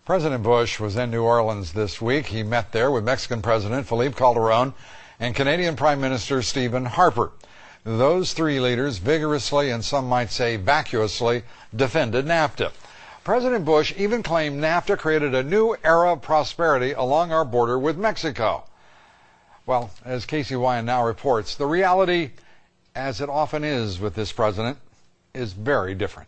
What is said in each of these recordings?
President Bush was in New Orleans this week. He met there with Mexican President Felipe Calderon and Canadian Prime Minister Stephen Harper. Those three leaders vigorously and some might say vacuously defended NAFTA. President Bush even claimed NAFTA created a new era of prosperity along our border with Mexico. Well, as Casey Wyan now reports, the reality, as it often is with this president, is very different.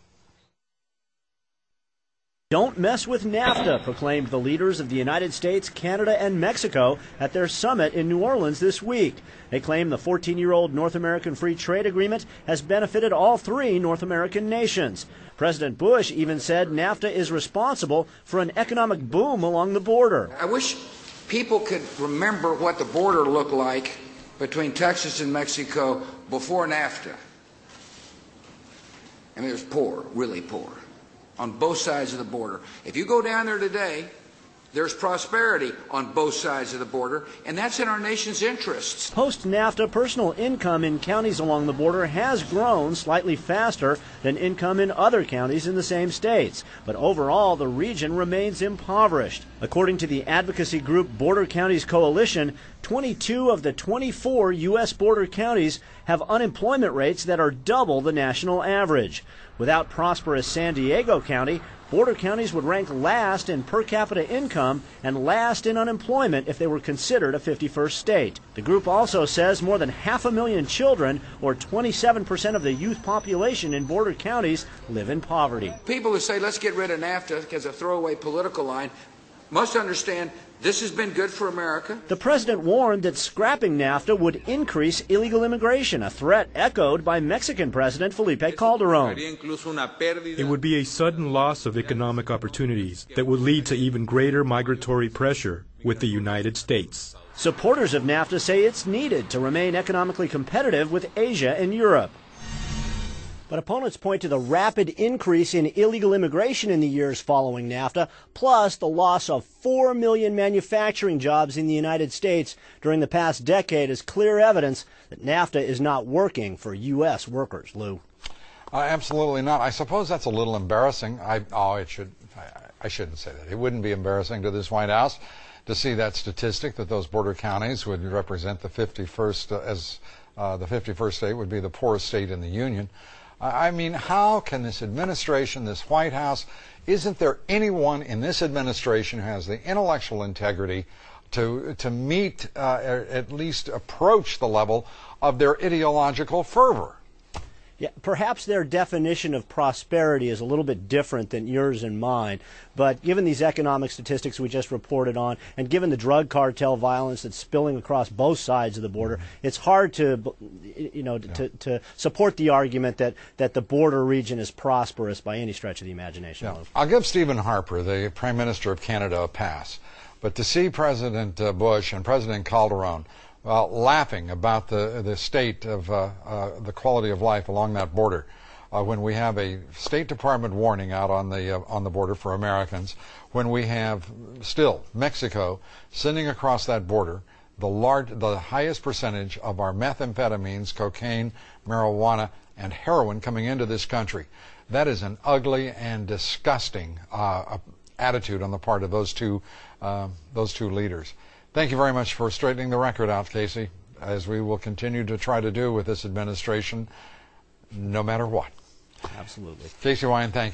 Don't mess with NAFTA, proclaimed the leaders of the United States, Canada, and Mexico at their summit in New Orleans this week. They claim the 14-year-old North American Free Trade Agreement has benefited all three North American nations. President Bush even said NAFTA is responsible for an economic boom along the border. I wish people could remember what the border looked like between Texas and Mexico before NAFTA. I mean, it was poor, really poor, on both sides of the border. If you go down there today, there's prosperity on both sides of the border, and that's in our nation's interests. Post-NAFTA, personal income in counties along the border has grown slightly faster than income in other counties in the same states. But overall, the region remains impoverished. According to the advocacy group Border Counties Coalition, 22 of the 24 U.S. border counties have unemployment rates that are double the national average. Without prosperous San Diego County, border counties would rank last in per capita income and last in unemployment if they were considered a 51st state. The group also says more than 500,000 children, or 27% of the youth population in border counties, live in poverty. People who say let's get rid of NAFTA as a throwaway political line must understand this has been good for America. The president warned that scrapping NAFTA would increase illegal immigration, a threat echoed by Mexican President Felipe Calderon. It would be a sudden loss of economic opportunities that would lead to even greater migratory pressure with the United States. Supporters of NAFTA say it's needed to remain economically competitive with Asia and Europe. But opponents point to the rapid increase in illegal immigration in the years following NAFTA, plus the loss of 4 million manufacturing jobs in the United States during the past decade as clear evidence that NAFTA is not working for U.S. workers. Lou? Absolutely not. I suppose that's a little embarrassing. I shouldn't say that. It wouldn't be embarrassing to this White House to see that statistic that those border counties would represent the 51st, as the 51st state would be the poorest state in the Union. I mean, how can this administration, this White House, isn't there anyone in this administration who has the intellectual integrity to meet, at least approach the level of their ideological fervor? Yeah, perhaps their definition of prosperity is a little bit different than yours and mine, but given these economic statistics we just reported on, and given the drug cartel violence that's spilling across both sides of the border, it's hard to, to support the argument that the border region is prosperous by any stretch of the imagination. Yeah. I'll give Stephen Harper, the Prime Minister of Canada, a pass, but to see President Bush and President Calderon laughing about the state of the quality of life along that border, when we have a State Department warning out on the border for Americans, when we have still Mexico sending across that border the highest percentage of our methamphetamines, cocaine, marijuana, and heroin coming into this country. That is an ugly and disgusting attitude on the part of those two leaders. Thank you very much for straightening the record out, Casey, as we will continue to try to do with this administration, no matter what. Absolutely. Casey Wyan, thank you.